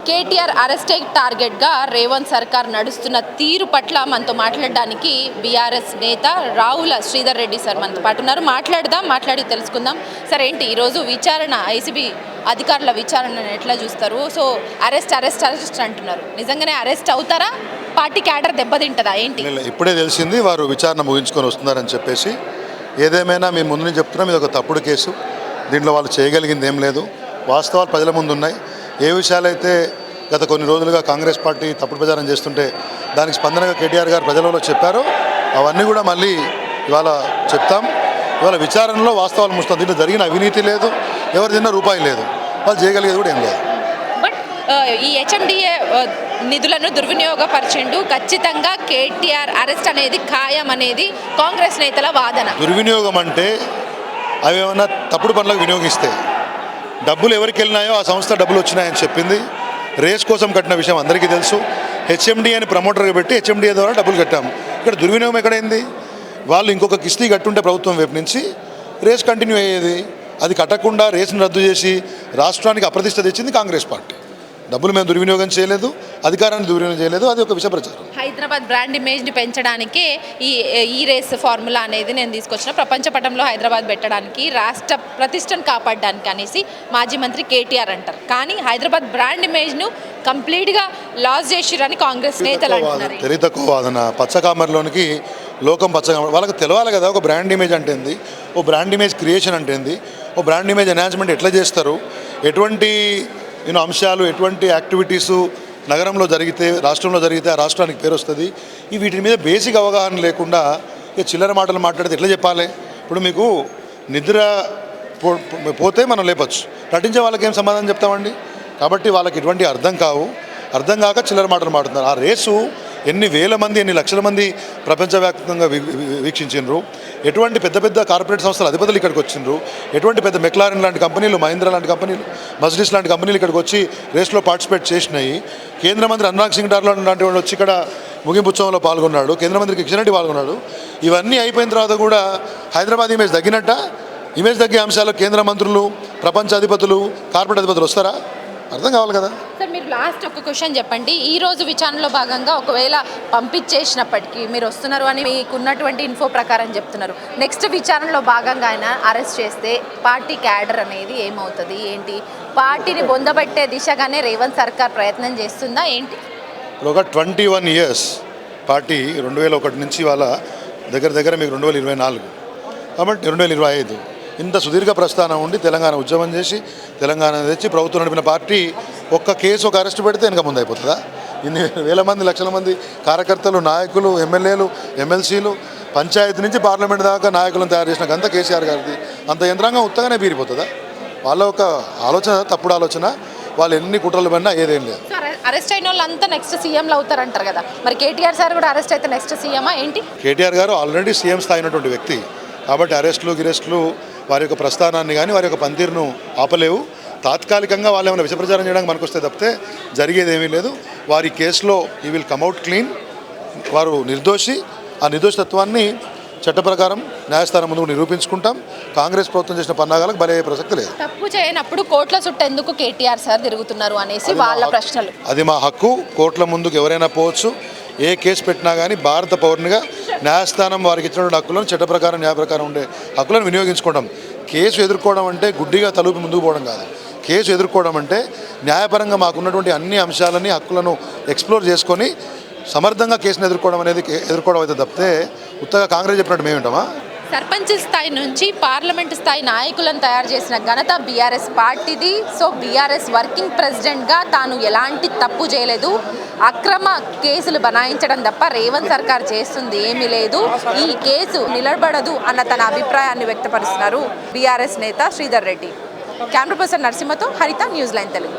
కేటీఆర్ అరెస్టే టార్గెట్గా రేవంత్ సర్కార్ నడుస్తున్న తీరు పట్ల మనతో మాట్లాడడానికి బీఆర్ఎస్ నేత రావుల శ్రీధర్ రెడ్డి సార్ మనతో పాటు ఉన్నారు. మాట్లాడి తెలుసుకుందాం. సార్ ఏంటి ఈరోజు విచారణ ఐసీబీ అధికారుల విచారణను ఎట్లా చూస్తారు? సో అరెస్ట్ అంటున్నారు. నిజంగానే అరెస్ట్ అవుతారా? పార్టీ క్యాడర్ దెబ్బతింటుందా ఏంటి? ఇప్పుడే తెలిసింది వారు విచారణ ముగించుకొని వస్తున్నారని చెప్పేసి. ఏదేమైనా మేము ముందు నుంచి చెప్తున్నాం, ఇది ఒక తప్పుడు కేసు. దీంట్లో వాళ్ళు చేయగలిగింది ఏం లేదు. వాస్తవాలు ప్రజల ముందు ఉన్నాయి. ఏ విషయాలైతే గత కొన్ని రోజులుగా కాంగ్రెస్ పార్టీ తప్పుడు ప్రచారం చేస్తుంటే దానికి స్పందనగా కేటీఆర్ గారు ప్రజలలో చెప్పారో అవన్నీ కూడా మళ్ళీ ఇవాళ చెప్తాం. ఇవాళ విచారణలో వాస్తవాలు ముస్తాం. దీంట్లో జరిగిన అవినీతి లేదు, ఎవరు తిన్న రూపాయి లేదు, వాళ్ళు చేయగలిగేది కూడా ఏం లేదు. బట్ ఈ హెచ్ఎండిఏ నిధులను దుర్వినియోగపరిచిండు, ఖచ్చితంగా కేటీఆర్ అరెస్ట్ అనేది ఖాయం అనేది కాంగ్రెస్ నేతల వాదన. దుర్వినియోగం అంటే అవి ఏమన్నా తప్పుడు పనులకు వినియోగిస్తే డబ్బులు ఎవరికి వెళ్ళినాయో ఆ సంస్థ డబ్బులు వచ్చినాయని చెప్పింది. రేస్ కోసం కట్టిన విషయం అందరికీ తెలుసు. హెచ్ఎండిఏ అని ప్రమోటర్గా పెట్టి హెచ్ఎండిఏ ద్వారా డబ్బులు కట్టాము. ఇక్కడ దుర్వినియోగం ఎక్కడైంది? వాళ్ళు ఇంకొక కిస్తీ కట్టుంటే ప్రభుత్వం వైపు నుంచి రేస్ కంటిన్యూ అయ్యేది. అది కట్టకుండా రేసును రద్దు చేసి రాష్ట్రానికి అప్రతిష్ట తెచ్చింది కాంగ్రెస్ పార్టీ. డబ్బులు మేము దుర్వినియోగం చేయలేదు, అధికారాన్ని దుర్వినియోగం చేయలేదు. అది ఒక విష ప్రచారం. హైదరాబాద్ బ్రాండ్ ఇమేజ్ని పెంచడానికి ఈ రేస్ ఫార్ములా అనేది నేను తీసుకొచ్చిన ప్రపంచ పటంలో హైదరాబాద్ పెట్టడానికి, రాష్ట్ర ప్రతిష్టను కాపాడడానికి అనేసి మాజీ మంత్రి కేటీఆర్ అంటారు. కానీ హైదరాబాద్ బ్రాండ్ ఇమేజ్ను కంప్లీట్గా లాస్ చేసిరని కాంగ్రెస్ నేతలు అంటున్నారు. తెలివి తక్కువ వాదన. పచ్చకామర్లోనికి లోకం పచ్చకామర్. వాళ్ళకి తెలవాలి కదా ఒక బ్రాండ్ ఇమేజ్ అంటే ఏంది, ఓ బ్రాండ్ ఇమేజ్ క్రియేషన్ అంటే ఏంది, ఓ బ్రాండ్ ఇమేజ్ ఎన్హాన్స్మెంట్ ఎట్లా చేస్తారు, ఎటువంటి అంశాలు, ఎటువంటి యాక్టివిటీసు నగరంలో జరిగితే, రాష్ట్రంలో జరిగితే ఆ రాష్ట్రానికి పేరు వస్తుంది. వీటి మీద బేసిక్ అవగాహన లేకుండా ఇక చిల్లర మాటలు మాట్లాడితే ఎట్లా చెప్పాలి? ఇప్పుడు మీకు నిద్ర పోతే మనం లేపచ్చు, నటించే వాళ్ళకి ఏం సమాధానం చెప్తామండి? కాబట్టి వాళ్ళకి ఇటువంటి అర్థం కాక చిల్లర మాటలు మాట్లాడుతున్నారు. ఆ రేసు ఎన్ని వేల మంది, ఎన్ని లక్షల మంది ప్రపంచవ్యాప్తంగా వీక్షించారు. ఎటువంటి పెద్ద పెద్ద కార్పొరేట్ సంస్థల అధిపతులు ఇక్కడికి వచ్చిండ్రు. ఎటువంటి పెద్ద మెక్లారెన్ లాంటి కంపెనీలు, మహీంద్రా లాంటి కంపెనీలు, మర్సిడీస్ లాంటి కంపెనీలు ఇక్కడికి వచ్చి రేస్లో పార్టిసిపేట్ చేసినాయి. కేంద్ర మంత్రి అనురాగ్ సింగ్ ఠాకూర్ లాంటి వాడు వచ్చి ఇక్కడ ముగింపు ఉత్సవంలో పాల్గొన్నాడు. కేంద్ర మంత్రి కిషన్ రెడ్డి పాల్గొన్నాడు. ఇవన్నీ అయిపోయిన తర్వాత కూడా హైదరాబాద్ ఇమేజ్ తగ్గినట్ట? ఇమేజ్ తగ్గే అంశాలు కేంద్ర మంత్రులు, ప్రపంచ అధిపతులు, కార్పొరేట్ అధిపతులు వస్తారా? అర్థం కావాలి కదా. సార్ మీరు లాస్ట్ ఒక క్వశ్చన్ చెప్పండి. ఈ రోజు విచారణలో భాగంగా ఒకవేళ పంపించేసినప్పటికీ మీరు వస్తున్నారు అని మీకున్నటువంటి ఇన్ఫో ప్రకారం చెప్తున్నారు, నెక్స్ట్ విచారణలో భాగంగా ఆయన అరెస్ట్ చేస్తే పార్టీ క్యాడర్ అనేది ఏమవుతుంది ఏంటి? పార్టీని బొందబట్టే దిశగానే రేవంత్ సర్కార్ ప్రయత్నం చేస్తుందా ఏంటి? ఒక 21 years పార్టీ 2001 నుంచి వాళ్ళ దగ్గర మీకు 2024 కాబట్టి 2025 ఇంత సుదీర్ఘ ప్రస్థానం ఉండి తెలంగాణ ఉద్యమం చేసి తెలంగాణ తెచ్చి ప్రభుత్వం నడిపిన పార్టీ ఒక్క కేసు, ఒక అరెస్ట్ పెడితే వెనక ముందు అయిపోతుందా? ఇన్ని వేల మంది, లక్షల మంది కార్యకర్తలు, నాయకులు, ఎమ్మెల్యేలు, ఎమ్మెల్సీలు, పంచాయతీ నుంచి పార్లమెంట్ దాకా నాయకులను తయారు చేసిన గంత కేసీఆర్ గారిది. అంత యంత్రాంగం ఉత్తగానే బీరిపోతుందా? వాళ్ళ ఒక ఆలోచన తప్పుడు ఆలోచన. వాళ్ళు ఎన్ని కుట్రలు పడినా ఏదేం లేదు. అరెస్ట్ అయిన వాళ్ళంతా నెక్స్ట్ సీఎంలు అవుతారంటారు కదా, మరి కేటీఆర్ సార్ కూడా అరెస్ట్ అయితే నెక్స్ట్ సీఎమా ఏంటి? కేటీఆర్ గారు ఆల్రెడీ సీఎం స్థాయి ఉన్నటువంటి వ్యక్తి కాబట్టి అరెస్టులు వారి యొక్క ప్రస్థానాన్ని కానీ వారి యొక్క పనితీరును ఆపలేవు. తాత్కాలికంగా వాళ్ళు ఏమైనా విషప్రచారం చేయడానికి మనకు వస్తే తప్పితే జరిగేది ఏమీ లేదు. వారి కేసులో ఈ విల్ కమ్అవుట్ క్లీన్. వారు నిర్దోషి. ఆ నిర్దోషిత్వాన్ని చట్ట ప్రకారం న్యాయస్థానం ముందు నిరూపించుకుంటాం. కాంగ్రెస్ ప్రభుత్వం చేసిన పన్నాగాలకు బలయ్యే ప్రసక్తి లేదు. తప్పు చేయనప్పుడు కోట్ల చుట్టూ ఎందుకు కేటీఆర్ సార్ తిరుగుతున్నారు అనేసి వాళ్ళ ప్రశ్నలు. అది మా హక్కు. కోర్టుల ముందుకు ఎవరైనా పోవచ్చు. ఏ కేసు పెట్టినా కానీ భారత పౌరునిగా న్యాయస్థానం వారికి ఇచ్చినటువంటి హక్కులను, చట్ట ప్రకారం, న్యాయ ప్రకారం ఉండే హక్కులను వినియోగించుకుంటాం. కేసు ఎదుర్కోవడం అంటే గుడ్డిగా తలుపు ముందుకు పోవడం కాదు. కేసు ఎదుర్కోవడం అంటే న్యాయపరంగా మాకున్నటువంటి అన్ని అంశాలని, హక్కులను ఎక్స్ప్లోర్ చేసుకొని సమర్థంగా కేసును ఎదుర్కోవడం అయితే తప్పితే ఉత్తగా కాంగ్రెస్ చెప్పినట్టు మేమేంటామా? సర్పంచ్ స్థాయి నుంచి పార్లమెంటు స్థాయి నాయకులను తయారు చేసిన ఘనత బీఆర్ఎస్ పార్టీది. సో బీఆర్ఎస్ వర్కింగ్ ప్రెసిడెంట్గా తాను ఎలాంటి తప్పు చేయలేదు, అక్రమ కేసులు బనాయించడం తప్ప రేవంత్ సర్కార్ చేస్తుంది ఏమీ లేదు, ఈ కేసు నిలబడదు అన్న తన అభిప్రాయాన్ని వ్యక్తపరుస్తున్నారు బీఆర్ఎస్ నేత శ్రీధర్ రెడ్డి. కెమెరా పర్సన్ నరసింహతో హరిత, న్యూస్ లైన్ తెలుగు.